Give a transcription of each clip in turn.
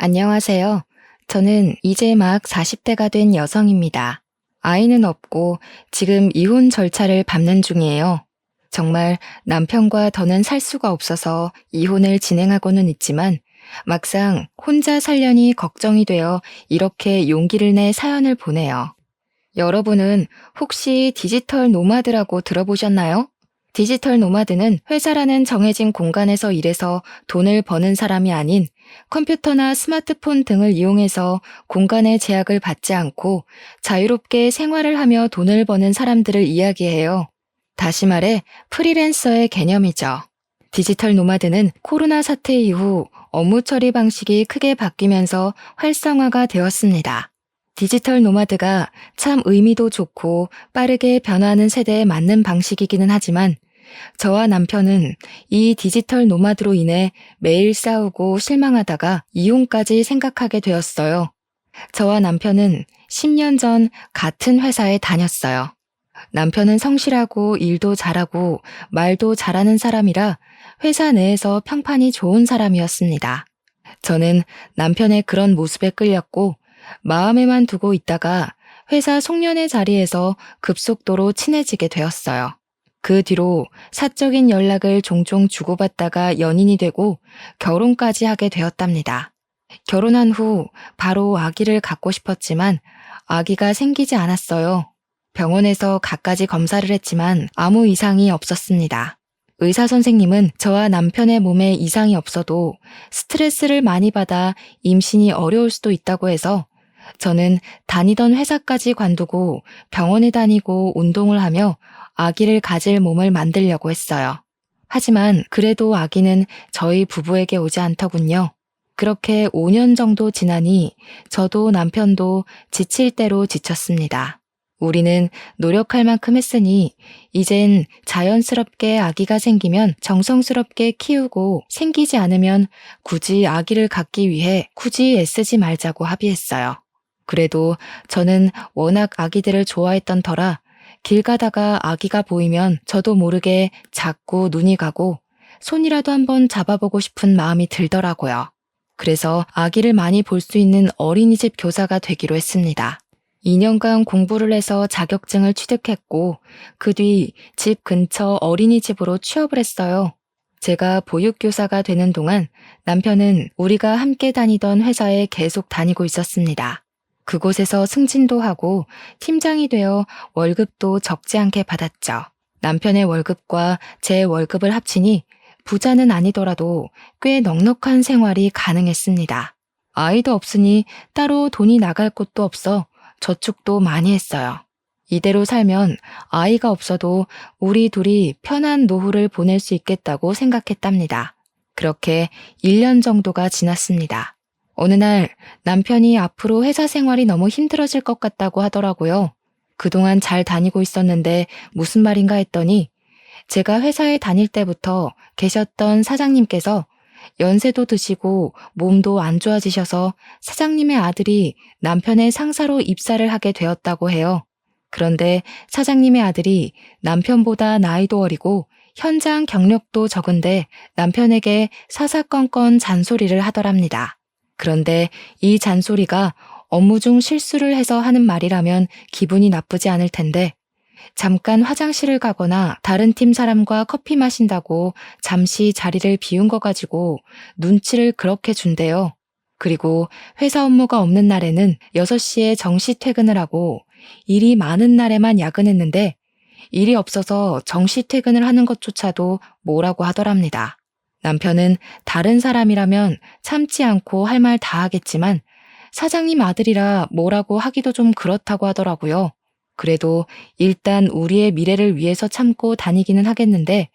안녕하세요. 저는 이제 막 40대가 된 여성입니다. 아이는 없고 지금 이혼 절차를 밟는 중이에요. 정말 남편과 더는 살 수가 없어서 이혼을 진행하고는 있지만 막상 혼자 살려니 걱정이 되어 이렇게 용기를 내 사연을 보내요. 여러분은 혹시 디지털 노마드라고 들어보셨나요? 디지털 노마드는 회사라는 정해진 공간에서 일해서 돈을 버는 사람이 아닌 컴퓨터나 스마트폰 등을 이용해서 공간의 제약을 받지 않고 자유롭게 생활을 하며 돈을 버는 사람들을 이야기해요. 다시 말해 프리랜서의 개념이죠. 디지털 노마드는 코로나 사태 이후 업무 처리 방식이 크게 바뀌면서 활성화가 되었습니다. 디지털 노마드가 참 의미도 좋고 빠르게 변화하는 세대에 맞는 방식이기는 하지만 저와 남편은 이 디지털 노마드로 인해 매일 싸우고 실망하다가 이혼까지 생각하게 되었어요. 저와 남편은 10년 전 같은 회사에 다녔어요. 남편은 성실하고 일도 잘하고 말도 잘하는 사람이라 회사 내에서 평판이 좋은 사람이었습니다. 저는 남편의 그런 모습에 끌렸고 마음에만 두고 있다가 회사 송년회 자리에서 급속도로 친해지게 되었어요. 그 뒤로 사적인 연락을 종종 주고받다가 연인이 되고 결혼까지 하게 되었답니다. 결혼한 후 바로 아기를 갖고 싶었지만 아기가 생기지 않았어요. 병원에서 갖가지 검사를 했지만 아무 이상이 없었습니다. 의사 선생님은 저와 남편의 몸에 이상이 없어도 스트레스를 많이 받아 임신이 어려울 수도 있다고 해서 저는 다니던 회사까지 관두고 병원에 다니고 운동을 하며 아기를 가질 몸을 만들려고 했어요. 하지만 그래도 아기는 저희 부부에게 오지 않더군요. 그렇게 5년 정도 지나니 저도 남편도 지칠 대로 지쳤습니다. 우리는 노력할 만큼 했으니 이젠 자연스럽게 아기가 생기면 정성스럽게 키우고 생기지 않으면 굳이 아기를 갖기 위해 굳이 애쓰지 말자고 합의했어요. 그래도 저는 워낙 아기들을 좋아했던 터라 길 가다가 아기가 보이면 저도 모르게 자꾸 눈이 가고 손이라도 한번 잡아보고 싶은 마음이 들더라고요. 그래서 아기를 많이 볼 수 있는 어린이집 교사가 되기로 했습니다. 2년간 공부를 해서 자격증을 취득했고 그 뒤 집 근처 어린이집으로 취업을 했어요. 제가 보육교사가 되는 동안 남편은 우리가 함께 다니던 회사에 계속 다니고 있었습니다. 그곳에서 승진도 하고 팀장이 되어 월급도 적지 않게 받았죠. 남편의 월급과 제 월급을 합치니 부자는 아니더라도 꽤 넉넉한 생활이 가능했습니다. 아이도 없으니 따로 돈이 나갈 곳도 없어 저축도 많이 했어요. 이대로 살면 아이가 없어도 우리 둘이 편한 노후를 보낼 수 있겠다고 생각했답니다. 그렇게 1년 정도가 지났습니다. 어느 날 남편이 앞으로 회사 생활이 너무 힘들어질 것 같다고 하더라고요. 그동안 잘 다니고 있었는데 무슨 말인가 했더니 제가 회사에 다닐 때부터 계셨던 사장님께서 연세도 드시고 몸도 안 좋아지셔서 사장님의 아들이 남편의 상사로 입사를 하게 되었다고 해요. 그런데 사장님의 아들이 남편보다 나이도 어리고 현장 경력도 적은데 남편에게 사사건건 잔소리를 하더랍니다. 그런데 이 잔소리가 업무 중 실수를 해서 하는 말이라면 기분이 나쁘지 않을 텐데 잠깐 화장실을 가거나 다른 팀 사람과 커피 마신다고 잠시 자리를 비운 거 가지고 눈치를 그렇게 준대요. 그리고 회사 업무가 없는 날에는 6시에 정시 퇴근을 하고 일이 많은 날에만 야근했는데 일이 없어서 정시 퇴근을 하는 것조차도 뭐라고 하더랍니다. 남편은 다른 사람이라면 참지 않고 할 말 다 하겠지만 사장님 아들이라 뭐라고 하기도 좀 그렇다고 하더라고요. 그래도 일단 우리의 미래를 위해서 참고 다니기는 하겠는데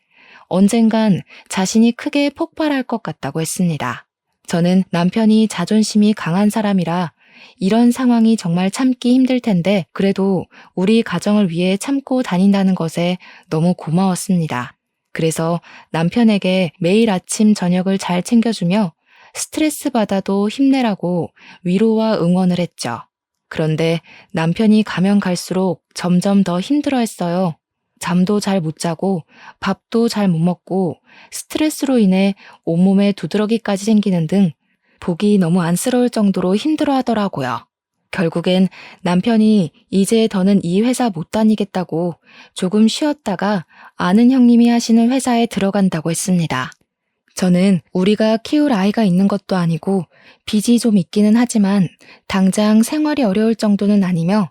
언젠간 자신이 크게 폭발할 것 같다고 했습니다. 저는 남편이 자존심이 강한 사람이라 이런 상황이 정말 참기 힘들 텐데 그래도 우리 가정을 위해 참고 다닌다는 것에 너무 고마웠습니다. 그래서 남편에게 매일 아침 저녁을 잘 챙겨주며 스트레스 받아도 힘내라고 위로와 응원을 했죠. 그런데 남편이 가면 갈수록 점점 더 힘들어했어요. 잠도 잘 못 자고 밥도 잘 못 먹고 스트레스로 인해 온몸에 두드러기까지 생기는 등 보기 너무 안쓰러울 정도로 힘들어 하더라고요. 결국엔 남편이 이제 더는 이 회사 못 다니겠다고 조금 쉬었다가 아는 형님이 하시는 회사에 들어간다고 했습니다. 저는 우리가 키울 아이가 있는 것도 아니고 빚이 좀 있기는 하지만 당장 생활이 어려울 정도는 아니며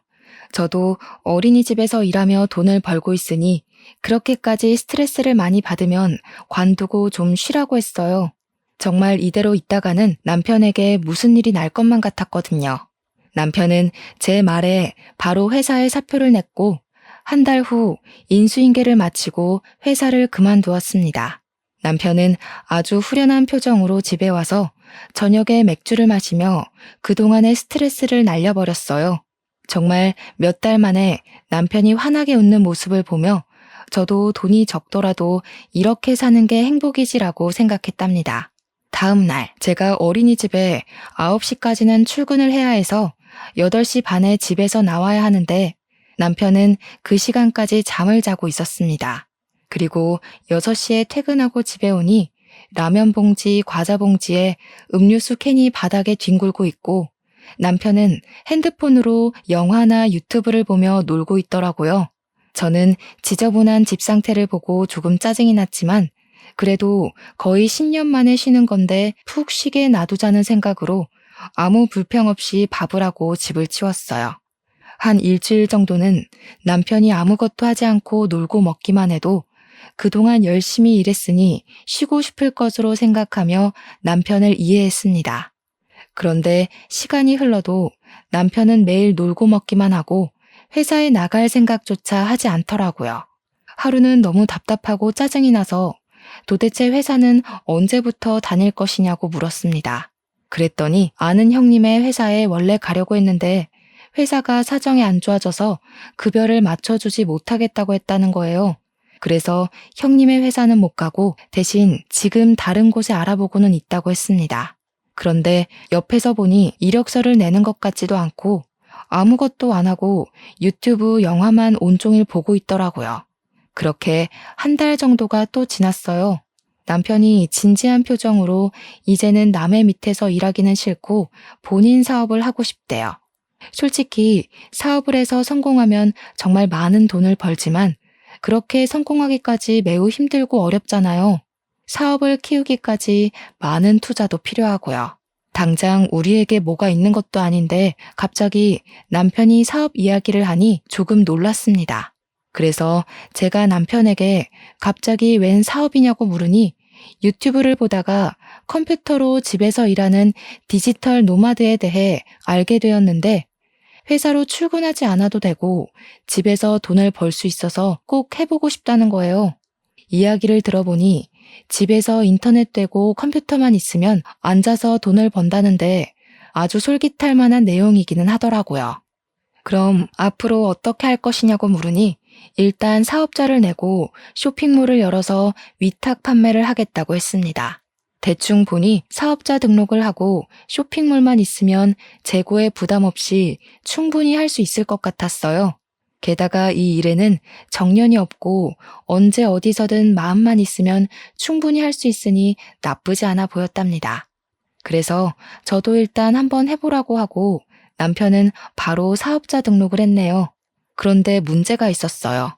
저도 어린이집에서 일하며 돈을 벌고 있으니 그렇게까지 스트레스를 많이 받으면 관두고 좀 쉬라고 했어요. 정말 이대로 있다가는 남편에게 무슨 일이 날 것만 같았거든요. 남편은 제 말에 바로 회사에 사표를 냈고 한 달 후 인수인계를 마치고 회사를 그만두었습니다. 남편은 아주 후련한 표정으로 집에 와서 저녁에 맥주를 마시며 그동안의 스트레스를 날려버렸어요. 정말 몇 달 만에 남편이 환하게 웃는 모습을 보며 저도 돈이 적더라도 이렇게 사는 게 행복이지라고 생각했답니다. 다음 날 제가 어린이집에 9시까지는 출근을 해야 해서 8시 반에 집에서 나와야 하는데 남편은 그 시간까지 잠을 자고 있었습니다. 그리고 6시에 퇴근하고 집에 오니 라면 봉지, 과자 봉지에 음료수 캔이 바닥에 뒹굴고 있고 남편은 핸드폰으로 영화나 유튜브를 보며 놀고 있더라고요. 저는 지저분한 집 상태를 보고 조금 짜증이 났지만 그래도 거의 10년 만에 쉬는 건데 푹 쉬게 놔두자는 생각으로 아무 불평 없이 밥을 하고 집을 치웠어요. 한 일주일 정도는 남편이 아무것도 하지 않고 놀고 먹기만 해도 그동안 열심히 일했으니 쉬고 싶을 것으로 생각하며 남편을 이해했습니다. 그런데 시간이 흘러도 남편은 매일 놀고 먹기만 하고 회사에 나갈 생각조차 하지 않더라고요. 하루는 너무 답답하고 짜증이 나서 도대체 회사는 언제부터 다닐 것이냐고 물었습니다. 그랬더니 아는 형님의 회사에 원래 가려고 했는데 회사가 사정이 안 좋아져서 급여를 맞춰주지 못하겠다고 했다는 거예요. 그래서 형님의 회사는 못 가고 대신 지금 다른 곳에 알아보고는 있다고 했습니다. 그런데 옆에서 보니 이력서를 내는 것 같지도 않고 아무것도 안 하고 유튜브 영화만 온종일 보고 있더라고요. 그렇게 한 달 정도가 또 지났어요. 남편이 진지한 표정으로 이제는 남의 밑에서 일하기는 싫고 본인 사업을 하고 싶대요. 솔직히 사업을 해서 성공하면 정말 많은 돈을 벌지만 그렇게 성공하기까지 매우 힘들고 어렵잖아요. 사업을 키우기까지 많은 투자도 필요하고요. 당장 우리에게 뭐가 있는 것도 아닌데 갑자기 남편이 사업 이야기를 하니 조금 놀랐습니다. 그래서 제가 남편에게 갑자기 웬 사업이냐고 물으니 유튜브를 보다가 컴퓨터로 집에서 일하는 디지털 노마드에 대해 알게 되었는데 회사로 출근하지 않아도 되고 집에서 돈을 벌 수 있어서 꼭 해보고 싶다는 거예요. 이야기를 들어보니 집에서 인터넷 되고 컴퓨터만 있으면 앉아서 돈을 번다는데 아주 솔깃할 만한 내용이기는 하더라고요. 그럼 앞으로 어떻게 할 것이냐고 물으니 일단 사업자를 내고 쇼핑몰을 열어서 위탁 판매를 하겠다고 했습니다. 대충 보니 사업자 등록을 하고 쇼핑몰만 있으면 재고에 부담 없이 충분히 할 수 있을 것 같았어요. 게다가 이 일에는 정년이 없고 언제 어디서든 마음만 있으면 충분히 할 수 있으니 나쁘지 않아 보였답니다. 그래서 저도 일단 한번 해보라고 하고 남편은 바로 사업자 등록을 했네요. 그런데 문제가 있었어요.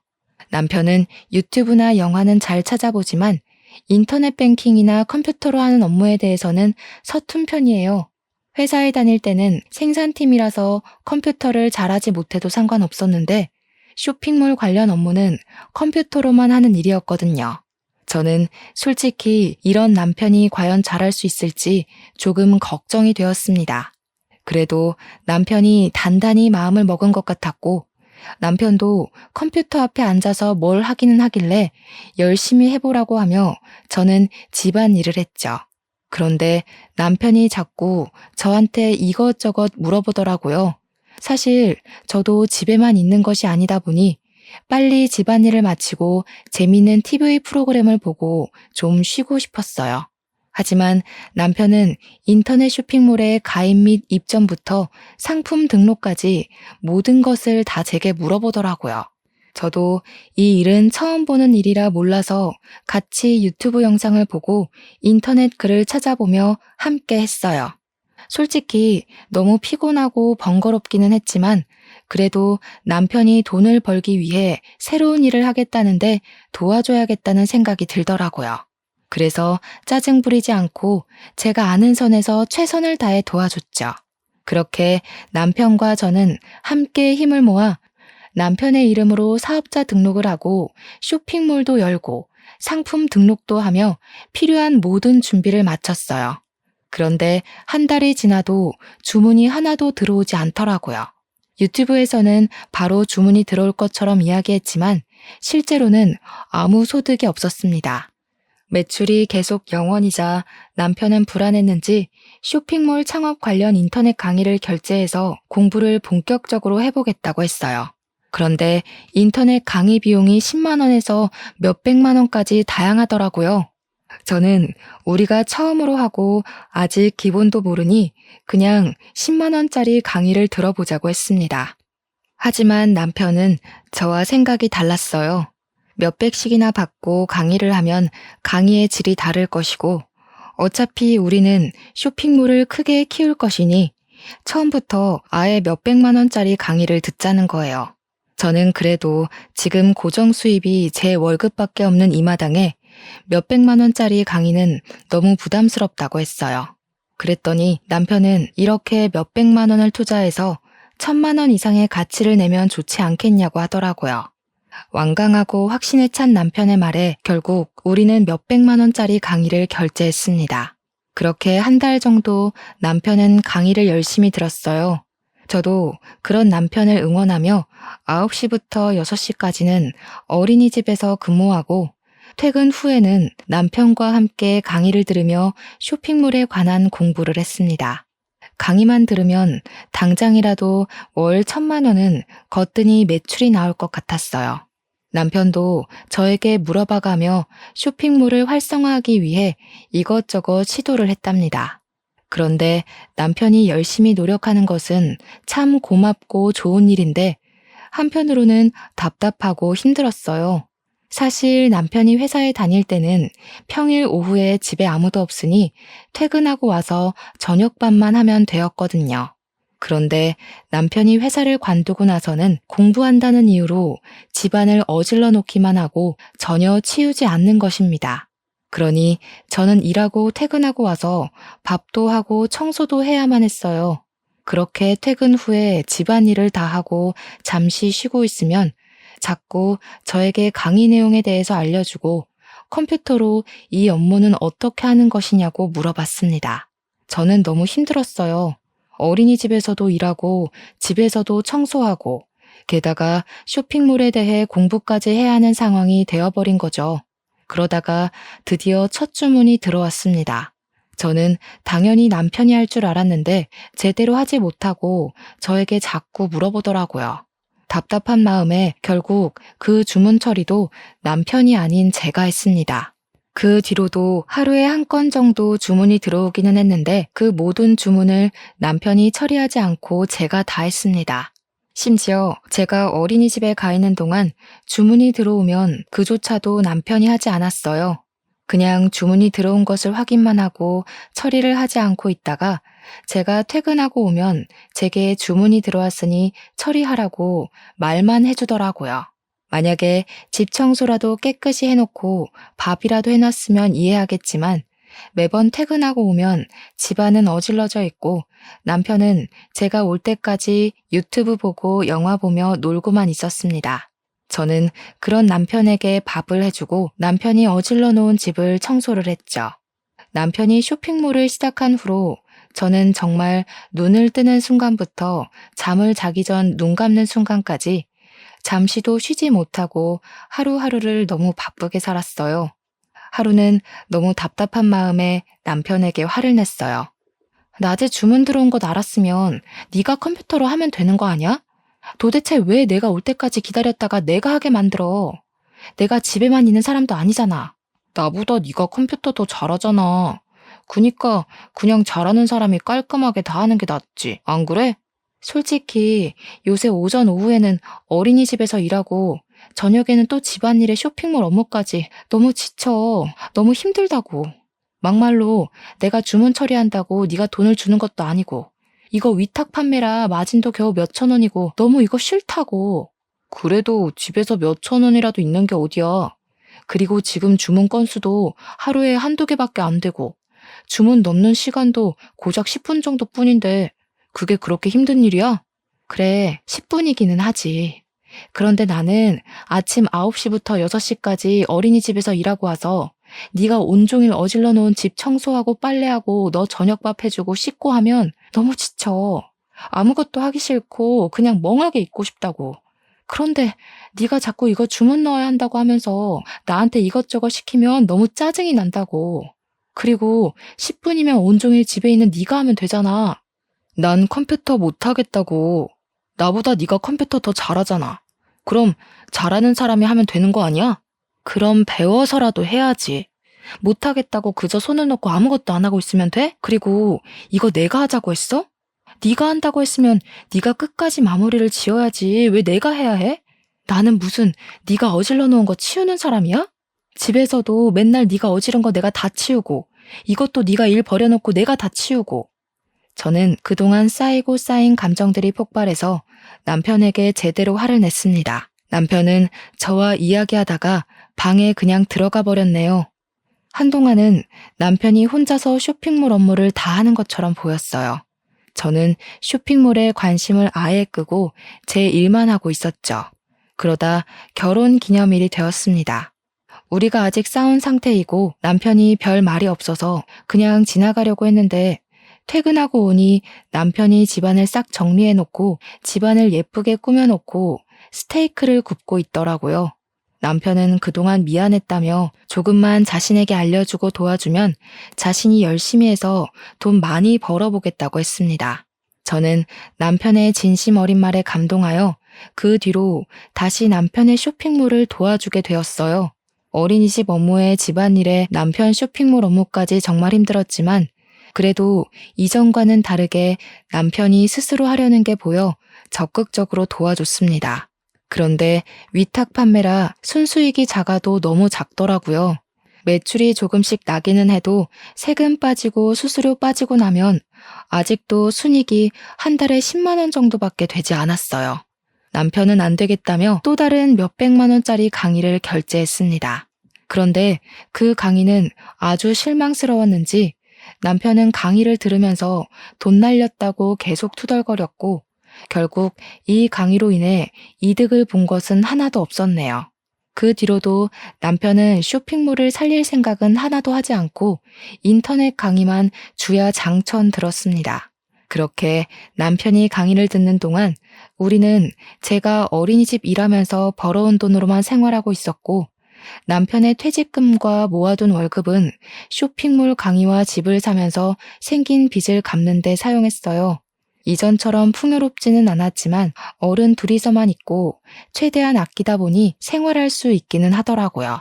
남편은 유튜브나 영화는 잘 찾아보지만 인터넷 뱅킹이나 컴퓨터로 하는 업무에 대해서는 서툰 편이에요. 회사에 다닐 때는 생산팀이라서 컴퓨터를 잘하지 못해도 상관없었는데 쇼핑몰 관련 업무는 컴퓨터로만 하는 일이었거든요. 저는 솔직히 이런 남편이 과연 잘할 수 있을지 조금 걱정이 되었습니다. 그래도 남편이 단단히 마음을 먹은 것 같았고 남편도 컴퓨터 앞에 앉아서 뭘 하기는 하길래 열심히 해보라고 하며 저는 집안일을 했죠. 그런데 남편이 자꾸 저한테 이것저것 물어보더라고요. 사실 저도 집에만 있는 것이 아니다 보니 빨리 집안일을 마치고 재미있는 TV 프로그램을 보고 좀 쉬고 싶었어요. 하지만 남편은 인터넷 쇼핑몰의 가입 및 입점부터 상품 등록까지 모든 것을 다 제게 물어보더라고요. 저도 이 일은 처음 보는 일이라 몰라서 같이 유튜브 영상을 보고 인터넷 글을 찾아보며 함께 했어요. 솔직히 너무 피곤하고 번거롭기는 했지만 그래도 남편이 돈을 벌기 위해 새로운 일을 하겠다는데 도와줘야겠다는 생각이 들더라고요. 그래서 짜증 부리지 않고 제가 아는 선에서 최선을 다해 도와줬죠. 그렇게 남편과 저는 함께 힘을 모아 남편의 이름으로 사업자 등록을 하고 쇼핑몰도 열고 상품 등록도 하며 필요한 모든 준비를 마쳤어요. 그런데 한 달이 지나도 주문이 하나도 들어오지 않더라고요. 유튜브에서는 바로 주문이 들어올 것처럼 이야기했지만 실제로는 아무 소득이 없었습니다. 매출이 계속 0원이자 남편은 불안했는지 쇼핑몰 창업 관련 인터넷 강의를 결제해서 공부를 본격적으로 해보겠다고 했어요. 그런데 인터넷 강의 비용이 10만 원에서 몇백만 원까지 다양하더라고요. 저는 우리가 처음으로 하고 아직 기본도 모르니 그냥 10만 원짜리 강의를 들어보자고 했습니다. 하지만 남편은 저와 생각이 달랐어요. 몇백씩이나 받고 강의를 하면 강의의 질이 다를 것이고 어차피 우리는 쇼핑몰을 크게 키울 것이니 처음부터 아예 몇백만 원짜리 강의를 듣자는 거예요. 저는 그래도 지금 고정 수입이 제 월급밖에 없는 이 마당에 몇백만 원짜리 강의는 너무 부담스럽다고 했어요. 그랬더니 남편은 이렇게 몇백만 원을 투자해서 1,000만 원 이상의 가치를 내면 좋지 않겠냐고 하더라고요. 완강하고 확신에 찬 남편의 말에 결국 우리는 몇백만 원짜리 강의를 결제했습니다. 그렇게 한 달 정도 남편은 강의를 열심히 들었어요. 저도 그런 남편을 응원하며 9시부터 6시까지는 어린이집에서 근무하고 퇴근 후에는 남편과 함께 강의를 들으며 쇼핑몰에 관한 공부를 했습니다. 강의만 들으면 당장이라도 월 1,000만 원은 거뜬히 매출이 나올 것 같았어요. 남편도 저에게 물어봐가며 쇼핑몰을 활성화하기 위해 이것저것 시도를 했답니다. 그런데 남편이 열심히 노력하는 것은 참 고맙고 좋은 일인데 한편으로는 답답하고 힘들었어요. 사실 남편이 회사에 다닐 때는 평일 오후에 집에 아무도 없으니 퇴근하고 와서 저녁밥만 하면 되었거든요. 그런데 남편이 회사를 관두고 나서는 공부한다는 이유로 집안을 어질러 놓기만 하고 전혀 치우지 않는 것입니다. 그러니 저는 일하고 퇴근하고 와서 밥도 하고 청소도 해야만 했어요. 그렇게 퇴근 후에 집안일을 다 하고 잠시 쉬고 있으면 자꾸 저에게 강의 내용에 대해서 알려주고 컴퓨터로 이 업무는 어떻게 하는 것이냐고 물어봤습니다. 저는 너무 힘들었어요. 어린이집에서도 일하고 집에서도 청소하고 게다가 쇼핑몰에 대해 공부까지 해야 하는 상황이 되어버린 거죠. 그러다가 드디어 첫 주문이 들어왔습니다. 저는 당연히 남편이 할 줄 알았는데 제대로 하지 못하고 저에게 자꾸 물어보더라고요. 답답한 마음에 결국 그 주문 처리도 남편이 아닌 제가 했습니다. 그 뒤로도 하루에 한 건 정도 주문이 들어오기는 했는데 그 모든 주문을 남편이 처리하지 않고 제가 다 했습니다. 심지어 제가 어린이집에 가 있는 동안 주문이 들어오면 그조차도 남편이 하지 않았어요. 그냥 주문이 들어온 것을 확인만 하고 처리를 하지 않고 있다가 제가 퇴근하고 오면 제게 주문이 들어왔으니 처리하라고 말만 해주더라고요. 만약에 집 청소라도 깨끗이 해놓고 밥이라도 해놨으면 이해하겠지만 매번 퇴근하고 오면 집안은 어질러져 있고 남편은 제가 올 때까지 유튜브 보고 영화 보며 놀고만 있었습니다. 저는 그런 남편에게 밥을 해주고 남편이 어질러 놓은 집을 청소를 했죠. 남편이 쇼핑몰을 시작한 후로 저는 정말 눈을 뜨는 순간부터 잠을 자기 전 눈 감는 순간까지 잠시도 쉬지 못하고 하루하루를 너무 바쁘게 살았어요. 하루는 너무 답답한 마음에 남편에게 화를 냈어요. 낮에 주문 들어온 것 알았으면 네가 컴퓨터로 하면 되는 거 아니야? 도대체 왜 내가 올 때까지 기다렸다가 내가 하게 만들어? 내가 집에만 있는 사람도 아니잖아. 나보다 네가 컴퓨터 더 잘하잖아. 그니까 그냥 잘하는 사람이 깔끔하게 다 하는 게 낫지. 안 그래? 솔직히 요새 오전 오후에는 어린이집에서 일하고 저녁에는 또 집안일에 쇼핑몰 업무까지 너무 지쳐. 너무 힘들다고. 막말로 내가 주문 처리한다고 네가 돈을 주는 것도 아니고 이거 위탁 판매라 마진도 겨우 몇천 원이고 너무 이거 싫다고. 그래도 집에서 몇천 원이라도 있는 게 어디야. 그리고 지금 주문 건수도 하루에 한두 개밖에 안 되고 주문 넣는 시간도 고작 10분 정도뿐인데 그게 그렇게 힘든 일이야? 그래, 10분이기는 하지. 그런데 나는 아침 9시부터 6시까지 어린이집에서 일하고 와서 네가 온종일 어질러 놓은 집 청소하고 빨래하고 너 저녁밥 해주고 씻고 하면 너무 지쳐. 아무것도 하기 싫고 그냥 멍하게 있고 싶다고. 그런데 네가 자꾸 이거 주문 넣어야 한다고 하면서 나한테 이것저것 시키면 너무 짜증이 난다고. 그리고 10분이면 온종일 집에 있는 네가 하면 되잖아. 난 컴퓨터 못 하겠다고. 나보다 네가 컴퓨터 더 잘하잖아. 그럼 잘하는 사람이 하면 되는 거 아니야? 그럼 배워서라도 해야지. 못하겠다고 그저 손을 놓고 아무것도 안 하고 있으면 돼? 그리고 이거 내가 하자고 했어? 네가 한다고 했으면 네가 끝까지 마무리를 지어야지. 왜 내가 해야 해? 나는 무슨 네가 어질러 놓은 거 치우는 사람이야? 집에서도 맨날 네가 어지른 거 내가 다 치우고 이것도 네가 일 버려놓고 내가 다 치우고. 저는 그동안 쌓이고 쌓인 감정들이 폭발해서 남편에게 제대로 화를 냈습니다. 남편은 저와 이야기하다가 방에 그냥 들어가 버렸네요. 한동안은 남편이 혼자서 쇼핑몰 업무를 다 하는 것처럼 보였어요. 저는 쇼핑몰에 관심을 아예 끄고 제 일만 하고 있었죠. 그러다 결혼 기념일이 되었습니다. 우리가 아직 싸운 상태이고 남편이 별 말이 없어서 그냥 지나가려고 했는데 퇴근하고 오니 남편이 집안을 싹 정리해놓고 집안을 예쁘게 꾸며놓고 스테이크를 굽고 있더라고요. 남편은 그동안 미안했다며 조금만 자신에게 알려주고 도와주면 자신이 열심히 해서 돈 많이 벌어보겠다고 했습니다. 저는 남편의 진심 어린 말에 감동하여 그 뒤로 다시 남편의 쇼핑몰을 도와주게 되었어요. 어린이집 업무에 집안일에 남편 쇼핑몰 업무까지 정말 힘들었지만 그래도 이전과는 다르게 남편이 스스로 하려는 게 보여 적극적으로 도와줬습니다. 그런데 위탁 판매라 순수익이 작아도 너무 작더라고요. 매출이 조금씩 나기는 해도 세금 빠지고 수수료 빠지고 나면 아직도 순익이 한 달에 10만 원 정도밖에 되지 않았어요. 남편은 안 되겠다며 또 다른 몇백만 원짜리 강의를 결제했습니다. 그런데 그 강의는 아주 실망스러웠는지 남편은 강의를 들으면서 돈 날렸다고 계속 투덜거렸고 결국 이 강의로 인해 이득을 본 것은 하나도 없었네요. 그 뒤로도 남편은 쇼핑몰을 살릴 생각은 하나도 하지 않고 인터넷 강의만 주야 장천 들었습니다. 그렇게 남편이 강의를 듣는 동안 우리는 제가 어린이집 일하면서 벌어온 돈으로만 생활하고 있었고 남편의 퇴직금과 모아둔 월급은 쇼핑몰 강의와 집을 사면서 생긴 빚을 갚는 데 사용했어요. 이전처럼 풍요롭지는 않았지만 어른 둘이서만 있고 최대한 아끼다 보니 생활할 수 있기는 하더라고요.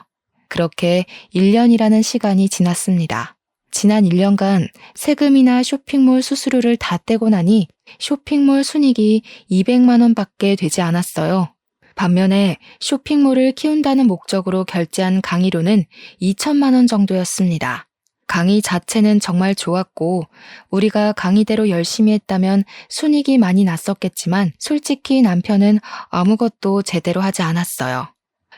그렇게 1년이라는 시간이 지났습니다. 지난 1년간 세금이나 쇼핑몰 수수료를 다 떼고 나니 쇼핑몰 순익이 200만 원밖에 되지 않았어요. 반면에 쇼핑몰을 키운다는 목적으로 결제한 강의료는 2천만 원 정도였습니다. 강의 자체는 정말 좋았고 우리가 강의대로 열심히 했다면 순익이 많이 났었겠지만 솔직히 남편은 아무것도 제대로 하지 않았어요.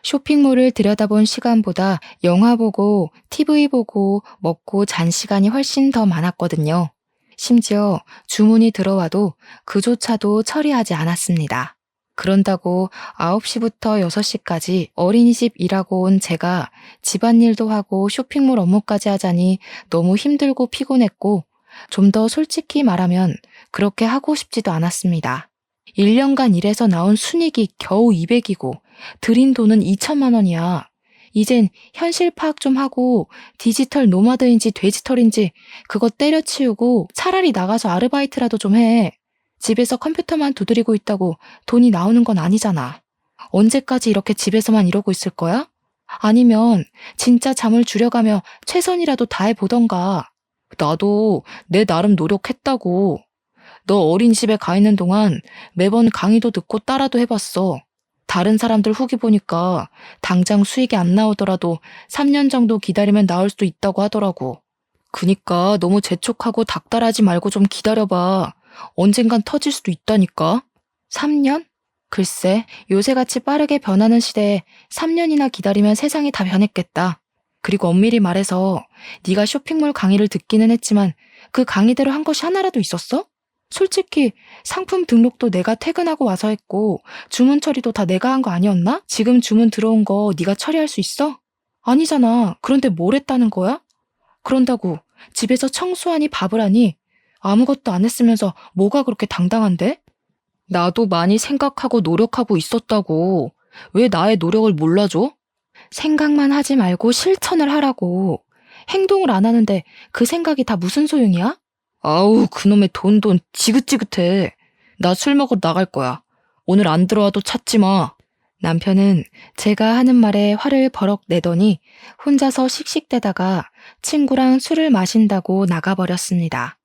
쇼핑몰을 들여다본 시간보다 영화 보고 TV 보고 먹고 잔 시간이 훨씬 더 많았거든요. 심지어 주문이 들어와도 그조차도 처리하지 않았습니다. 그런다고 9시부터 6시까지 어린이집 일하고 온 제가 집안일도 하고 쇼핑몰 업무까지 하자니 너무 힘들고 피곤했고 좀 더 솔직히 말하면 그렇게 하고 싶지도 않았습니다. 1년간 일해서 나온 순익이 겨우 200이고 들인 돈은 2천만 원이야. 이젠 현실 파악 좀 하고 디지털 노마드인지 돼지털인지 그거 때려치우고 차라리 나가서 아르바이트라도 좀 해. 집에서 컴퓨터만 두드리고 있다고 돈이 나오는 건 아니잖아. 언제까지 이렇게 집에서만 이러고 있을 거야? 아니면 진짜 잠을 줄여가며 최선이라도 다해보던가. 나도 내 나름 노력했다고. 너 어린이집에 가 있는 동안 매번 강의도 듣고 따라도 해봤어. 다른 사람들 후기 보니까 당장 수익이 안 나오더라도 3년 정도 기다리면 나올 수도 있다고 하더라고. 그니까 너무 재촉하고 닥달하지 말고 좀 기다려봐. 언젠간 터질 수도 있다니까. 3년? 글쎄, 요새같이 빠르게 변하는 시대에 3년이나 기다리면 세상이 다 변했겠다. 그리고 엄밀히 말해서 네가 쇼핑몰 강의를 듣기는 했지만 그 강의대로 한 것이 하나라도 있었어? 솔직히 상품 등록도 내가 퇴근하고 와서 했고 주문 처리도 다 내가 한 거 아니었나? 지금 주문 들어온 거 네가 처리할 수 있어? 아니잖아. 그런데 뭘 했다는 거야? 그런다고 집에서 청소하니 밥을 하니 아무것도 안 했으면서 뭐가 그렇게 당당한데? 나도 많이 생각하고 노력하고 있었다고. 왜 나의 노력을 몰라줘? 생각만 하지 말고 실천을 하라고. 행동을 안 하는데 그 생각이 다 무슨 소용이야? 아우, 그놈의 돈 지긋지긋해. 나 술 먹으러 나갈 거야. 오늘 안 들어와도 찾지 마. 남편은 제가 하는 말에 화를 버럭 내더니 혼자서 씩씩대다가 친구랑 술을 마신다고 나가버렸습니다.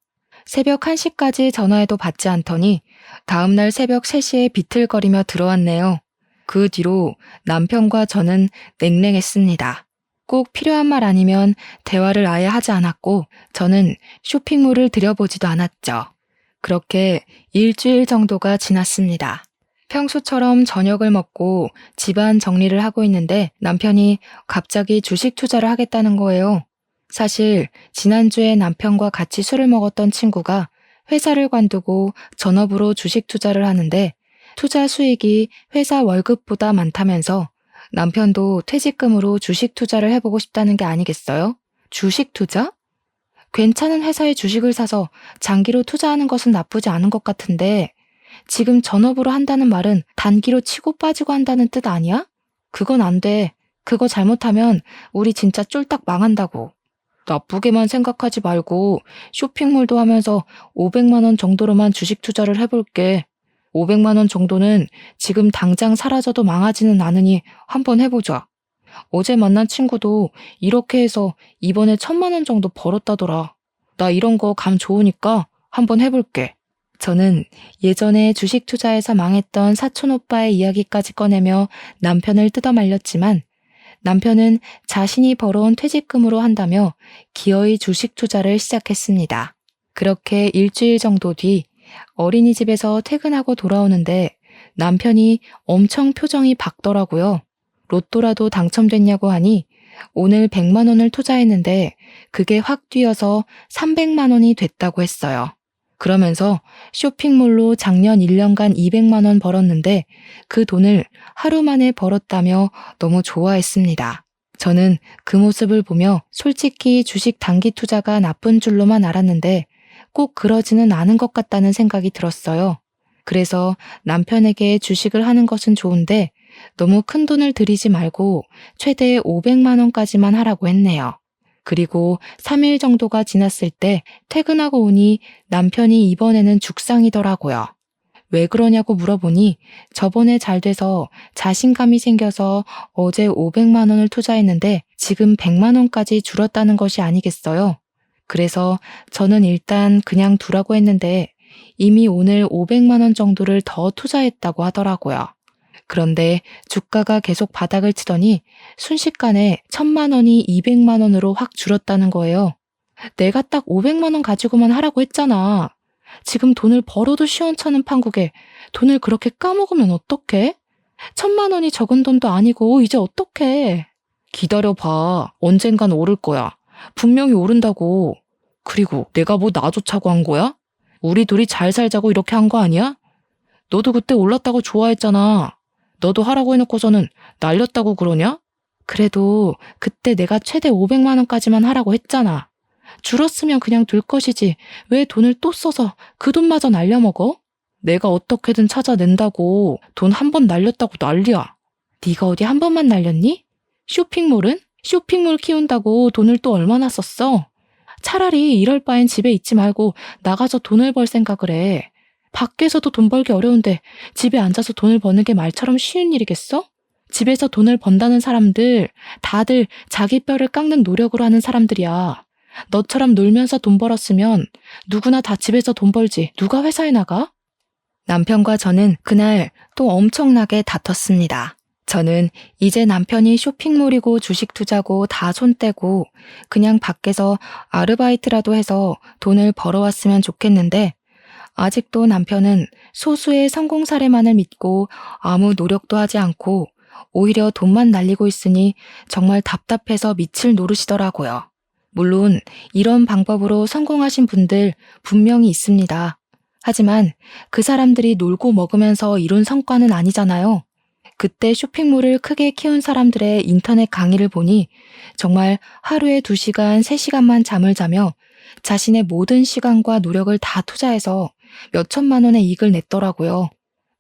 새벽 1시까지 전화해도 받지 않더니 다음날 새벽 3시에 비틀거리며 들어왔네요. 그 뒤로 남편과 저는 냉랭했습니다. 꼭 필요한 말 아니면 대화를 아예 하지 않았고 저는 쇼핑몰을 들여보지도 않았죠. 그렇게 일주일 정도가 지났습니다. 평소처럼 저녁을 먹고 집안 정리를 하고 있는데 남편이 갑자기 주식 투자를 하겠다는 거예요. 사실 지난주에 남편과 같이 술을 먹었던 친구가 회사를 관두고 전업으로 주식 투자를 하는데 투자 수익이 회사 월급보다 많다면서 남편도 퇴직금으로 주식 투자를 해보고 싶다는 게 아니겠어요? 주식 투자? 괜찮은 회사의 주식을 사서 장기로 투자하는 것은 나쁘지 않은 것 같은데 지금 전업으로 한다는 말은 단기로 치고 빠지고 한다는 뜻 아니야? 그건 안 돼. 그거 잘못하면 우리 진짜 쫄딱 망한다고. 나쁘게만 생각하지 말고 쇼핑몰도 하면서 500만 원 정도로만 주식 투자를 해볼게. 500만 원 정도는 지금 당장 사라져도 망하지는 않으니 한번 해보자. 어제 만난 친구도 이렇게 해서 이번에 1,000만 원 정도 벌었다더라. 나 이런 거 감 좋으니까 한번 해볼게. 저는 예전에 주식 투자에서 망했던 사촌 오빠의 이야기까지 꺼내며 남편을 뜯어말렸지만 남편은 자신이 벌어온 퇴직금으로 한다며 기어이 주식 투자를 시작했습니다. 그렇게 일주일 정도 뒤 어린이집에서 퇴근하고 돌아오는데 남편이 엄청 표정이 밝더라고요. 로또라도 당첨됐냐고 하니 오늘 100만 원을 투자했는데 그게 확 뛰어서 300만 원이 됐다고 했어요. 그러면서 쇼핑몰로 작년 1년간 200만 원 벌었는데 그 돈을 하루 만에 벌었다며 너무 좋아했습니다. 저는 그 모습을 보며 솔직히 주식 단기 투자가 나쁜 줄로만 알았는데 꼭 그러지는 않은 것 같다는 생각이 들었어요. 그래서 남편에게 주식을 하는 것은 좋은데 너무 큰 돈을 들이지 말고 최대 500만 원까지만 하라고 했네요. 그리고 3일 정도가 지났을 때 퇴근하고 오니 남편이 이번에는 죽상이더라고요. 왜 그러냐고 물어보니 저번에 잘 돼서 자신감이 생겨서 어제 500만 원을 투자했는데 지금 100만 원까지 줄었다는 것이 아니겠어요? 그래서 저는 일단 그냥 두라고 했는데 이미 오늘 500만 원 정도를 더 투자했다고 하더라고요. 그런데 주가가 계속 바닥을 치더니 순식간에 1,000만 원이 200만 원으로 확 줄었다는 거예요. 내가 딱 500만 원 가지고만 하라고 했잖아. 지금 돈을 벌어도 시원찮은 판국에 돈을 그렇게 까먹으면 어떡해? 1,000만 원이 적은 돈도 아니고 이제 어떡해? 기다려봐. 언젠간 오를 거야. 분명히 오른다고. 그리고 내가 뭐 놔줬자고 한 거야? 우리 둘이 잘 살자고 이렇게 한 거 아니야? 너도 그때 올랐다고 좋아했잖아. 너도 하라고 해놓고서는 날렸다고 그러냐? 그래도 그때 내가 최대 500만 원까지만 하라고 했잖아. 줄었으면 그냥 둘 것이지 왜 돈을 또 써서 그 돈마저 날려먹어? 내가 어떻게든 찾아낸다고. 돈 한 번 날렸다고 난리야. 네가 어디 한 번만 날렸니? 쇼핑몰은? 쇼핑몰 키운다고 돈을 또 얼마나 썼어? 차라리 이럴 바엔 집에 있지 말고 나가서 돈을 벌 생각을 해. 밖에서도 돈 벌기 어려운데 집에 앉아서 돈을 버는 게 말처럼 쉬운 일이겠어? 집에서 돈을 번다는 사람들 다들 자기 뼈를 깎는 노력으로 하는 사람들이야. 너처럼 놀면서 돈 벌었으면 누구나 다 집에서 돈 벌지 누가 회사에 나가? 남편과 저는 그날 또 엄청나게 다퉜습니다. 저는 이제 남편이 쇼핑몰이고 주식 투자고 다 손 떼고 그냥 밖에서 아르바이트라도 해서 돈을 벌어왔으면 좋겠는데 아직도 남편은 소수의 성공 사례만을 믿고 아무 노력도 하지 않고 오히려 돈만 날리고 있으니 정말 답답해서 미칠 노릇이더라고요. 물론 이런 방법으로 성공하신 분들 분명히 있습니다. 하지만 그 사람들이 놀고 먹으면서 이룬 성과는 아니잖아요. 그때 쇼핑몰을 크게 키운 사람들의 인터넷 강의를 보니 정말 하루에 2시간, 3시간만 잠을 자며 자신의 모든 시간과 노력을 다 투자해서 몇 천만 원의 이익을 냈더라고요.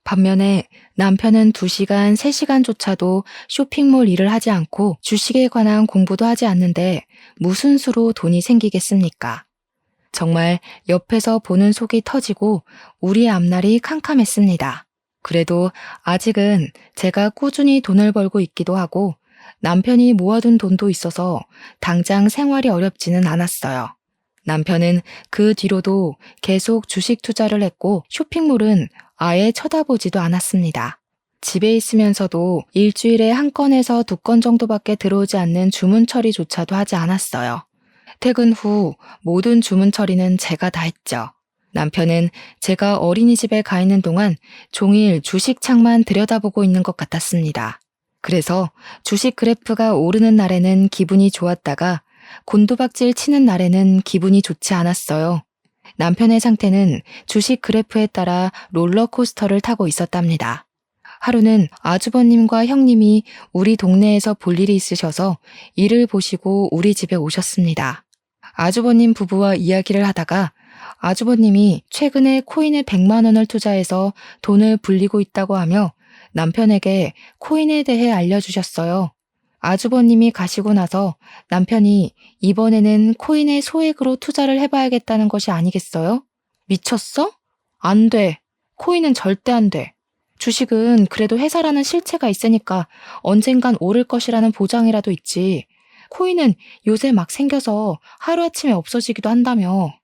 반면에 남편은 2시간, 3시간조차도 쇼핑몰 일을 하지 않고 주식에 관한 공부도 하지 않는데 무슨 수로 돈이 생기겠습니까? 정말 옆에서 보는 속이 터지고 우리의 앞날이 캄캄했습니다. 그래도 아직은 제가 꾸준히 돈을 벌고 있기도 하고 남편이 모아둔 돈도 있어서 당장 생활이 어렵지는 않았어요. 남편은 그 뒤로도 계속 주식 투자를 했고 쇼핑몰은 아예 쳐다보지도 않았습니다. 집에 있으면서도 일주일에 1건에서 2건 정도밖에 들어오지 않는 주문 처리조차도 하지 않았어요. 퇴근 후 모든 주문 처리는 제가 다 했죠. 남편은 제가 어린이집에 가 있는 동안 종일 주식 창만 들여다보고 있는 것 같았습니다. 그래서 주식 그래프가 오르는 날에는 기분이 좋았다가 곤두박질 치는 날에는 기분이 좋지 않았어요. 남편의 상태는 주식 그래프에 따라 롤러코스터를 타고 있었답니다. 하루는 아주버님과 형님이 우리 동네에서 볼 일이 있으셔서 일을 보시고 우리 집에 오셨습니다. 아주버님 부부와 이야기를 하다가 아주버님이 최근에 코인에 100만 원을 투자해서 돈을 불리고 있다고 하며 남편에게 코인에 대해 알려주셨어요. 아주버님이 가시고 나서 남편이 이번에는 코인에 소액으로 투자를 해봐야겠다는 것이 아니겠어요? 미쳤어? 안 돼. 코인은 절대 안 돼. 주식은 그래도 회사라는 실체가 있으니까 언젠간 오를 것이라는 보장이라도 있지. 코인은 요새 막 생겨서 하루아침에 없어지기도 한다며.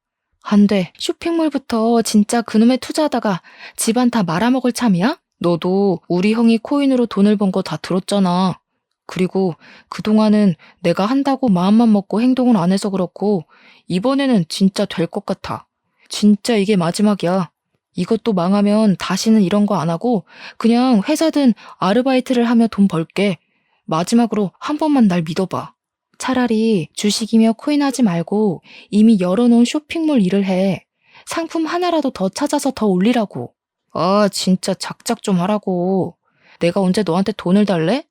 안 돼. 쇼핑몰부터 진짜 그놈에 투자하다가 집안 다 말아먹을 참이야? 너도 우리 형이 코인으로 돈을 번 거 다 들었잖아. 그리고 그동안은 내가 한다고 마음만 먹고 행동을 안 해서 그렇고 이번에는 진짜 될 것 같아. 진짜 이게 마지막이야. 이것도 망하면 다시는 이런 거 안 하고 그냥 회사든 아르바이트를 하며 돈 벌게. 마지막으로 한 번만 날 믿어봐. 차라리 주식이며 코인 하지 말고 이미 열어놓은 쇼핑몰 일을 해. 상품 하나라도 더 찾아서 더 올리라고. 아, 진짜 작작 좀 하라고. 내가 언제 너한테 돈을 달래?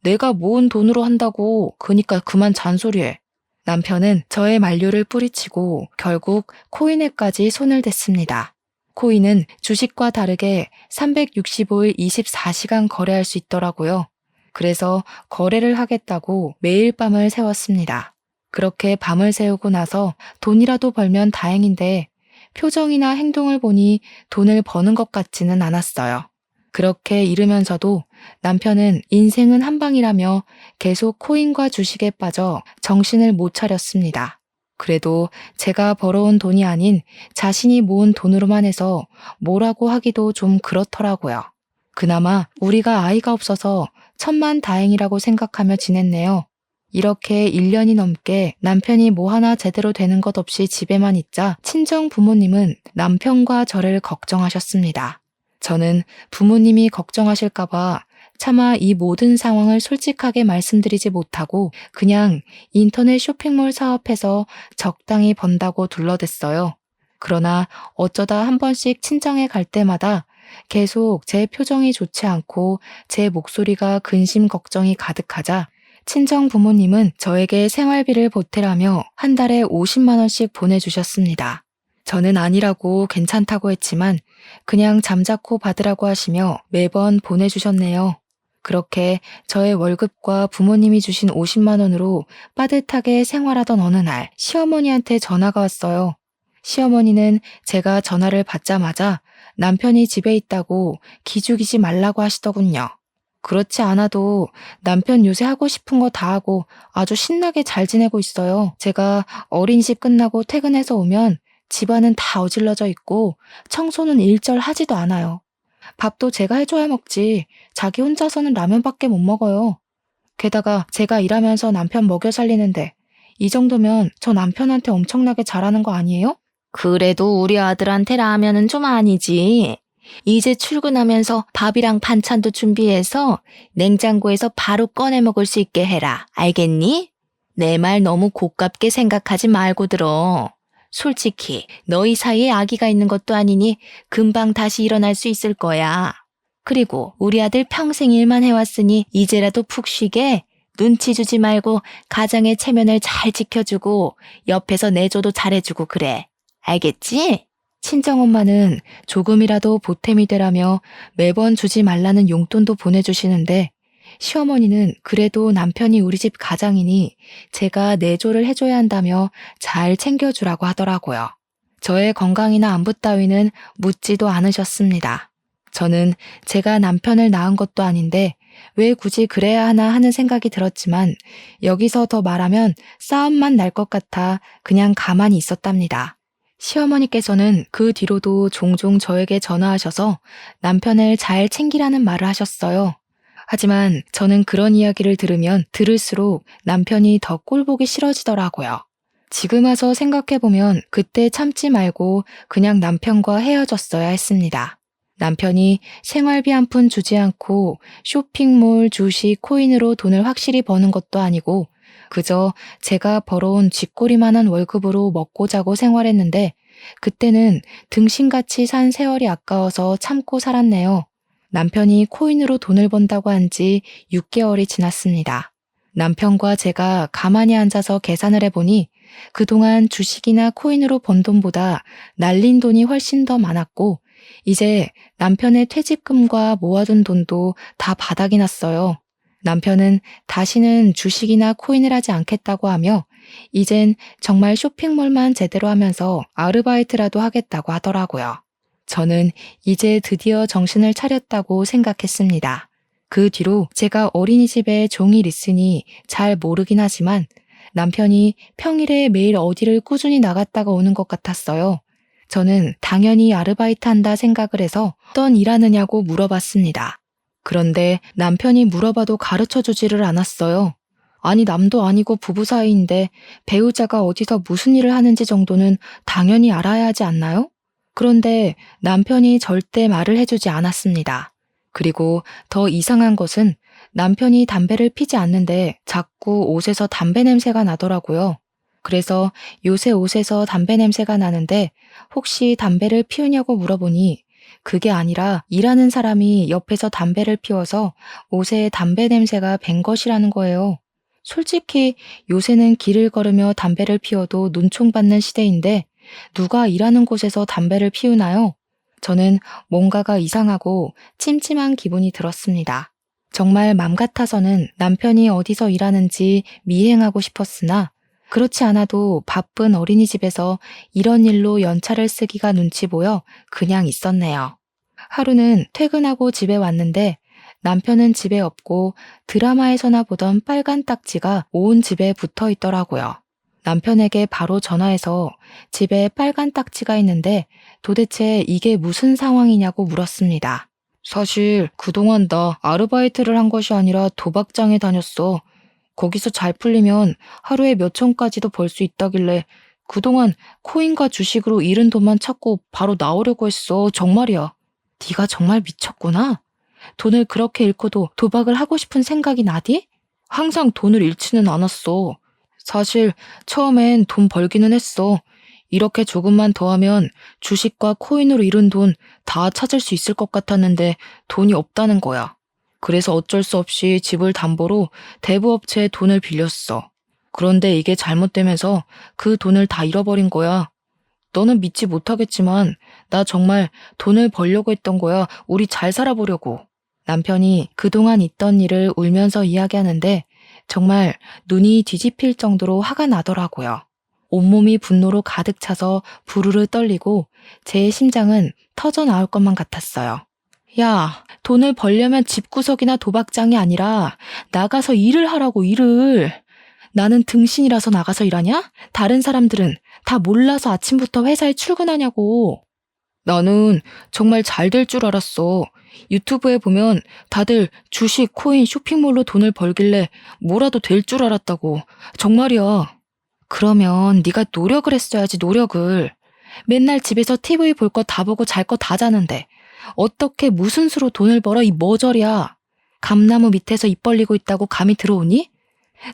내가 모은 돈으로 한다고. 그니까 그만 잔소리해. 남편은 저의 만류를 뿌리치고 결국 코인에까지 손을 댔습니다. 코인은 주식과 다르게 365일 24시간 거래할 수 있더라고요. 그래서 거래를 하겠다고 매일 밤을 새웠습니다. 그렇게 밤을 새우고 나서 돈이라도 벌면 다행인데 표정이나 행동을 보니 돈을 버는 것 같지는 않았어요. 그렇게 이르면서도 남편은 인생은 한방이라며 계속 코인과 주식에 빠져 정신을 못 차렸습니다. 그래도 제가 벌어온 돈이 아닌 자신이 모은 돈으로만 해서 뭐라고 하기도 좀 그렇더라고요. 그나마 우리가 아이가 없어서 천만다행이라고 생각하며 지냈네요. 이렇게 1년이 넘게 남편이 뭐 하나 제대로 되는 것 없이 집에만 있자 친정 부모님은 남편과 저를 걱정하셨습니다. 저는 부모님이 걱정하실까봐 차마 이 모든 상황을 솔직하게 말씀드리지 못하고 그냥 인터넷 쇼핑몰 사업해서 적당히 번다고 둘러댔어요. 그러나 어쩌다 한 번씩 친정에 갈 때마다 계속 제 표정이 좋지 않고 제 목소리가 근심 걱정이 가득하자 친정 부모님은 저에게 생활비를 보태라며 한 달에 50만 원씩 보내주셨습니다. 저는 아니라고 괜찮다고 했지만 그냥 잠자코 받으라고 하시며 매번 보내주셨네요. 그렇게 저의 월급과 부모님이 주신 50만 원으로 빠듯하게 생활하던 어느 날 시어머니한테 전화가 왔어요. 시어머니는 제가 전화를 받자마자 남편이 집에 있다고 기죽이지 말라고 하시더군요. 그렇지 않아도 남편 요새 하고 싶은 거 다 하고 아주 신나게 잘 지내고 있어요. 제가 어린이집 끝나고 퇴근해서 오면 집안은 다 어질러져 있고 청소는 일절 하지도 않아요. 밥도 제가 해줘야 먹지. 자기 혼자서는 라면밖에 못 먹어요. 게다가 제가 일하면서 남편 먹여 살리는데 이 정도면 저 남편한테 엄청나게 잘하는 거 아니에요? 그래도 우리 아들한테 라면은 좀 아니지. 이제 출근하면서 밥이랑 반찬도 준비해서 냉장고에서 바로 꺼내 먹을 수 있게 해라. 알겠니? 내 말 너무 고깝게 생각하지 말고 들어. 솔직히 너희 사이에 아기가 있는 것도 아니니 금방 다시 일어날 수 있을 거야. 그리고 우리 아들 평생 일만 해왔으니 이제라도 푹 쉬게 눈치 주지 말고 가정의 체면을 잘 지켜주고 옆에서 내조도 잘해주고 그래. 알겠지? 친정엄마는 조금이라도 보탬이 되라며 매번 주지 말라는 용돈도 보내주시는데 시어머니는 그래도 남편이 우리 집 가장이니 제가 내조를 해줘야 한다며 잘 챙겨주라고 하더라고요. 저의 건강이나 안부 따위는 묻지도 않으셨습니다. 저는 제가 남편을 낳은 것도 아닌데 왜 굳이 그래야 하나 하는 생각이 들었지만 여기서 더 말하면 싸움만 날 것 같아 그냥 가만히 있었답니다. 시어머니께서는 그 뒤로도 종종 저에게 전화하셔서 남편을 잘 챙기라는 말을 하셨어요. 하지만 저는 그런 이야기를 들으면 들을수록 남편이 더 꼴보기 싫어지더라고요. 지금 와서 생각해보면 그때 참지 말고 그냥 남편과 헤어졌어야 했습니다. 남편이 생활비 한 푼 주지 않고 쇼핑몰, 주식, 코인으로 돈을 확실히 버는 것도 아니고 그저 제가 벌어온 쥐꼬리만한 월급으로 먹고 자고 생활했는데 그때는 등신같이 산 세월이 아까워서 참고 살았네요. 남편이 코인으로 돈을 번다고 한 지 6개월이 지났습니다. 남편과 제가 가만히 앉아서 계산을 해보니 그동안 주식이나 코인으로 번 돈보다 날린 돈이 훨씬 더 많았고 이제 남편의 퇴직금과 모아둔 돈도 다 바닥이 났어요. 남편은 다시는 주식이나 코인을 하지 않겠다고 하며 이젠 정말 쇼핑몰만 제대로 하면서 아르바이트라도 하겠다고 하더라고요. 저는 이제 드디어 정신을 차렸다고 생각했습니다. 그 뒤로 제가 어린이집에 종일 있으니 잘 모르긴 하지만 남편이 평일에 매일 어디를 꾸준히 나갔다가 오는 것 같았어요. 저는 당연히 아르바이트 한다 생각을 해서 어떤 일 하느냐고 물어봤습니다. 그런데 남편이 물어봐도 가르쳐주지를 않았어요. 아니 남도 아니고 부부 사이인데 배우자가 어디서 무슨 일을 하는지 정도는 당연히 알아야 하지 않나요? 그런데 남편이 절대 말을 해주지 않았습니다. 그리고 더 이상한 것은 남편이 담배를 피지 않는데 자꾸 옷에서 담배 냄새가 나더라고요. 그래서 요새 옷에서 담배 냄새가 나는데 혹시 담배를 피우냐고 물어보니 그게 아니라 일하는 사람이 옆에서 담배를 피워서 옷에 담배 냄새가 밴 것이라는 거예요. 솔직히 요새는 길을 걸으며 담배를 피워도 눈총받는 시대인데 누가 일하는 곳에서 담배를 피우나요? 저는 뭔가가 이상하고 찜찜한 기분이 들었습니다. 정말 맘 같아서는 남편이 어디서 일하는지 미행하고 싶었으나 그렇지 않아도 바쁜 어린이집에서 이런 일로 연차를 쓰기가 눈치 보여 그냥 있었네요. 하루는 퇴근하고 집에 왔는데 남편은 집에 없고 드라마에서나 보던 빨간 딱지가 온 집에 붙어 있더라고요. 남편에게 바로 전화해서 집에 빨간 딱지가 있는데 도대체 이게 무슨 상황이냐고 물었습니다. 사실 그동안 나 아르바이트를 한 것이 아니라 도박장에 다녔어. 거기서 잘 풀리면 하루에 몇 천까지도 벌 수 있다길래 그동안 코인과 주식으로 잃은 돈만 찾고 바로 나오려고 했어. 정말이야. 네가 정말 미쳤구나. 돈을 그렇게 잃고도 도박을 하고 싶은 생각이 나디? 항상 돈을 잃지는 않았어. 사실 처음엔 돈 벌기는 했어. 이렇게 조금만 더 하면 주식과 코인으로 잃은 돈 다 찾을 수 있을 것 같았는데 돈이 없다는 거야. 그래서 어쩔 수 없이 집을 담보로 대부업체에 돈을 빌렸어. 그런데 이게 잘못되면서 그 돈을 다 잃어버린 거야. 너는 믿지 못하겠지만 나 정말 돈을 벌려고 했던 거야. 우리 잘 살아보려고. 남편이 그동안 있던 일을 울면서 이야기하는데 정말 눈이 뒤집힐 정도로 화가 나더라고요. 온몸이 분노로 가득 차서 부르르 떨리고 제 심장은 터져 나올 것만 같았어요. 야, 돈을 벌려면 집구석이나 도박장이 아니라 나가서 일을 하라고, 일을. 나는 등신이라서 나가서 일하냐? 다른 사람들은 다 몰라서 아침부터 회사에 출근하냐고. 나는 정말 잘 될 줄 알았어. 유튜브에 보면 다들 주식, 코인, 쇼핑몰로 돈을 벌길래 뭐라도 될 줄 알았다고. 정말이야. 그러면 네가 노력을 했어야지, 노력을. 맨날 집에서 TV 볼 거 다 보고 잘 거 다 자는데 어떻게 무슨 수로 돈을 벌어, 이 머저리야. 감나무 밑에서 입 벌리고 있다고 감이 들어오니?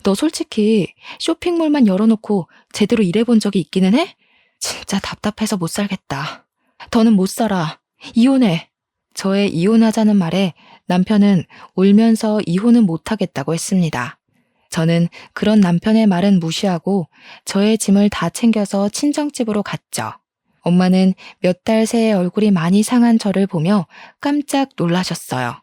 너 솔직히 쇼핑몰만 열어놓고 제대로 일해본 적이 있기는 해? 진짜 답답해서 못 살겠다. 더는 못 살아. 이혼해. 저의 이혼하자는 말에 남편은 울면서 이혼은 못하겠다고 했습니다. 저는 그런 남편의 말은 무시하고 저의 짐을 다 챙겨서 친정집으로 갔죠. 엄마는 몇 달 새에 얼굴이 많이 상한 저를 보며 깜짝 놀라셨어요.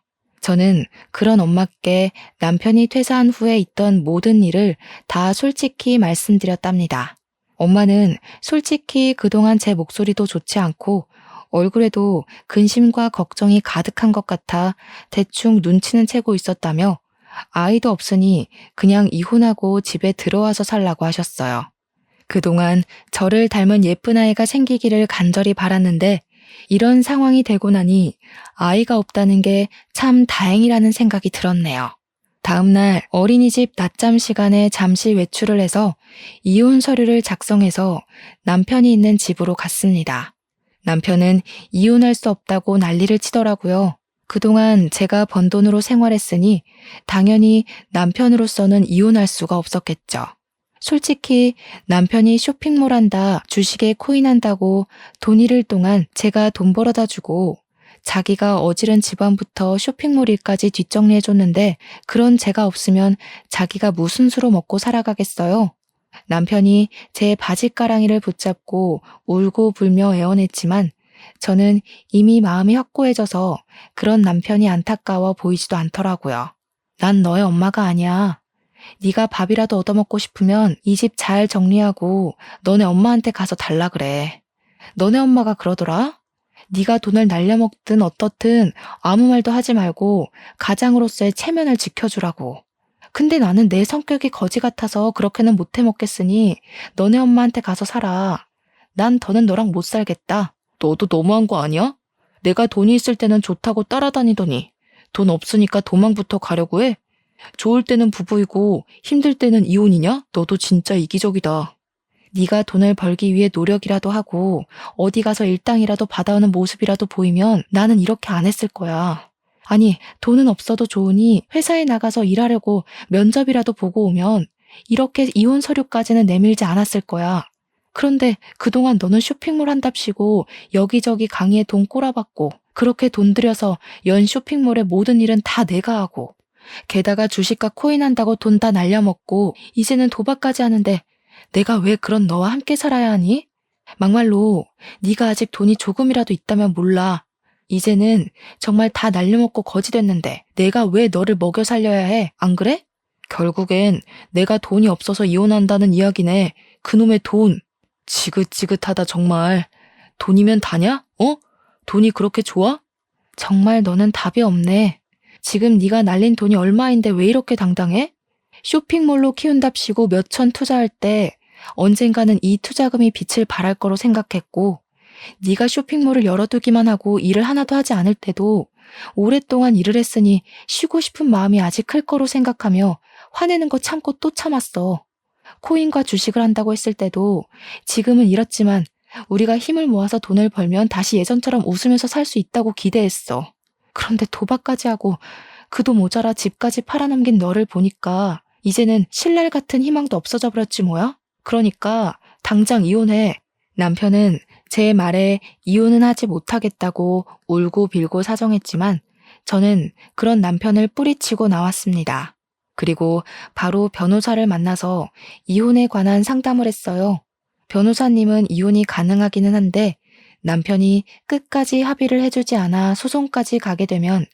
저는 그런 엄마께 남편이 퇴사한 후에 있던 모든 일을 다 솔직히 말씀드렸답니다. 엄마는 솔직히 그동안 제 목소리도 좋지 않고 얼굴에도 근심과 걱정이 가득한 것 같아 대충 눈치는 채고 있었다며 아이도 없으니 그냥 이혼하고 집에 들어와서 살라고 하셨어요. 그동안 저를 닮은 예쁜 아이가 생기기를 간절히 바랐는데 이런 상황이 되고 나니 아이가 없다는 게 참 다행이라는 생각이 들었네요. 다음날 어린이집 낮잠 시간에 잠시 외출을 해서 이혼 서류를 작성해서 남편이 있는 집으로 갔습니다. 남편은 이혼할 수 없다고 난리를 치더라고요. 그동안 제가 번 돈으로 생활했으니 당연히 남편으로서는 이혼할 수가 없었겠죠. 솔직히 남편이 쇼핑몰 한다, 주식에 코인한다고 돈 잃을 동안 제가 돈 벌어다 주고 자기가 어지른 집안부터 쇼핑몰 일까지 뒷정리해줬는데 그런 제가 없으면 자기가 무슨 수로 먹고 살아가겠어요? 남편이 제 바지가랑이를 붙잡고 울고 불며 애원했지만 저는 이미 마음이 확고해져서 그런 남편이 안타까워 보이지도 않더라고요. 난 너의 엄마가 아니야. 네가 밥이라도 얻어먹고 싶으면 이 집 잘 정리하고 너네 엄마한테 가서 달라 그래. 너네 엄마가 그러더라. 네가 돈을 날려먹든 어떻든 아무 말도 하지 말고 가장으로서의 체면을 지켜주라고. 근데 나는 내 성격이 거지 같아서 그렇게는 못 해먹겠으니 너네 엄마한테 가서 살아. 난 더는 너랑 못 살겠다. 너도 너무한 거 아니야? 내가 돈이 있을 때는 좋다고 따라다니더니 돈 없으니까 도망부터 가려고 해? 좋을 때는 부부이고 힘들 때는 이혼이냐? 너도 진짜 이기적이다. 네가 돈을 벌기 위해 노력이라도 하고 어디 가서 일당이라도 받아오는 모습이라도 보이면 나는 이렇게 안 했을 거야. 아니, 돈은 없어도 좋으니 회사에 나가서 일하려고 면접이라도 보고 오면 이렇게 이혼 서류까지는 내밀지 않았을 거야. 그런데 그동안 너는 쇼핑몰 한답시고 여기저기 강의에 돈 꼬라박고 그렇게 돈 들여서 연 쇼핑몰의 모든 일은 다 내가 하고 게다가 주식과 코인 한다고 돈 다 날려먹고 이제는 도박까지 하는데 내가 왜 그런 너와 함께 살아야 하니? 막말로 네가 아직 돈이 조금이라도 있다면 몰라. 이제는 정말 다 날려먹고 거지 됐는데 내가 왜 너를 먹여 살려야 해? 안 그래? 결국엔 내가 돈이 없어서 이혼한다는 이야기네. 그놈의 돈. 지긋지긋하다 정말. 돈이면 다냐? 어? 돈이 그렇게 좋아? 정말 너는 답이 없네. 지금 네가 날린 돈이 얼마인데 왜 이렇게 당당해? 쇼핑몰로 키운답시고 몇천 투자할 때 언젠가는 이 투자금이 빛을 발할 거로 생각했고 네가 쇼핑몰을 열어두기만 하고 일을 하나도 하지 않을 때도 오랫동안 일을 했으니 쉬고 싶은 마음이 아직 클 거로 생각하며 화내는 거 참고 또 참았어. 코인과 주식을 한다고 했을 때도 지금은 이렇지만 우리가 힘을 모아서 돈을 벌면 다시 예전처럼 웃으면서 살 수 있다고 기대했어. 그런데 도박까지 하고 그도 모자라 집까지 팔아넘긴 너를 보니까 이제는 신랄 같은 희망도 없어져 버렸지 뭐야? 그러니까 당장 이혼해. 남편은 제 말에 이혼은 하지 못하겠다고 울고 빌고 사정했지만 저는 그런 남편을 뿌리치고 나왔습니다. 그리고 바로 변호사를 만나서 이혼에 관한 상담을 했어요. 변호사님은 이혼이 가능하기는 한데 남편이 끝까지 합의를 해주지 않아 소송까지 가게 되면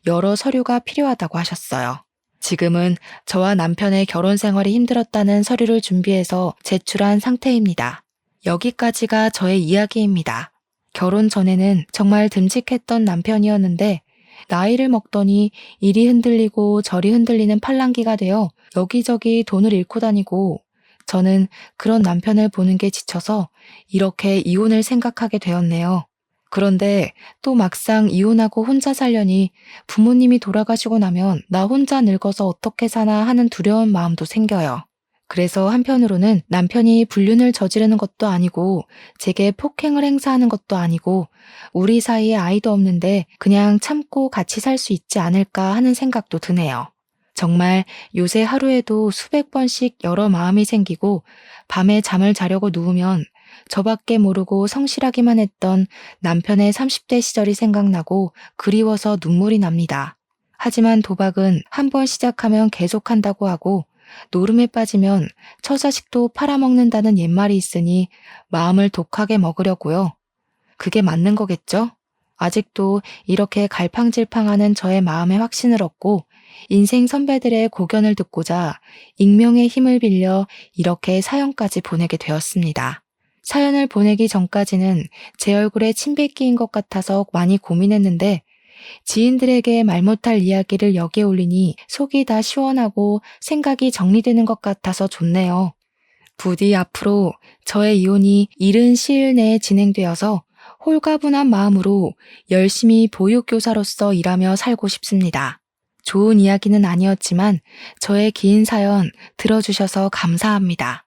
여러 서류가 필요하다고 하셨어요. 지금은 저와 남편의 결혼 생활이 힘들었다는 서류를 준비해서 제출한 상태입니다. 여기까지가 저의 이야기입니다. 결혼 전에는 정말 듬직했던 남편이었는데 나이를 먹더니 이리 흔들리고 저리 흔들리는 팔랑귀가 되어 여기저기 돈을 잃고 다니고 저는 그런 남편을 보는 게 지쳐서 이렇게 이혼을 생각하게 되었네요. 그런데 또 막상 이혼하고 혼자 살려니 부모님이 돌아가시고 나면 나 혼자 늙어서 어떻게 사나 하는 두려운 마음도 생겨요. 그래서 한편으로는 남편이 불륜을 저지르는 것도 아니고 제게 폭행을 행사하는 것도 아니고 우리 사이에 아이도 없는데 그냥 참고 같이 살 수 있지 않을까 하는 생각도 드네요. 정말 요새 하루에도 수백 번씩 여러 마음이 생기고 밤에 잠을 자려고 누우면 저밖에 모르고 성실하기만 했던 남편의 30대 시절이 생각나고 그리워서 눈물이 납니다. 하지만 도박은 한 번 시작하면 계속한다고 하고 노름에 빠지면 처자식도 팔아먹는다는 옛말이 있으니 마음을 독하게 먹으려고요. 그게 맞는 거겠죠? 아직도 이렇게 갈팡질팡하는 저의 마음에 확신을 얻고 인생 선배들의 고견을 듣고자 익명의 힘을 빌려 이렇게 사연까지 보내게 되었습니다. 사연을 보내기 전까지는 제 얼굴에 침 뱉기인 것 같아서 많이 고민했는데 지인들에게 말 못할 이야기를 여기에 올리니 속이 다 시원하고 생각이 정리되는 것 같아서 좋네요. 부디 앞으로 저의 이혼이 이른 시일 내에 진행되어서 홀가분한 마음으로 열심히 보육교사로서 일하며 살고 싶습니다. 좋은 이야기는 아니었지만 저의 긴 사연 들어주셔서 감사합니다.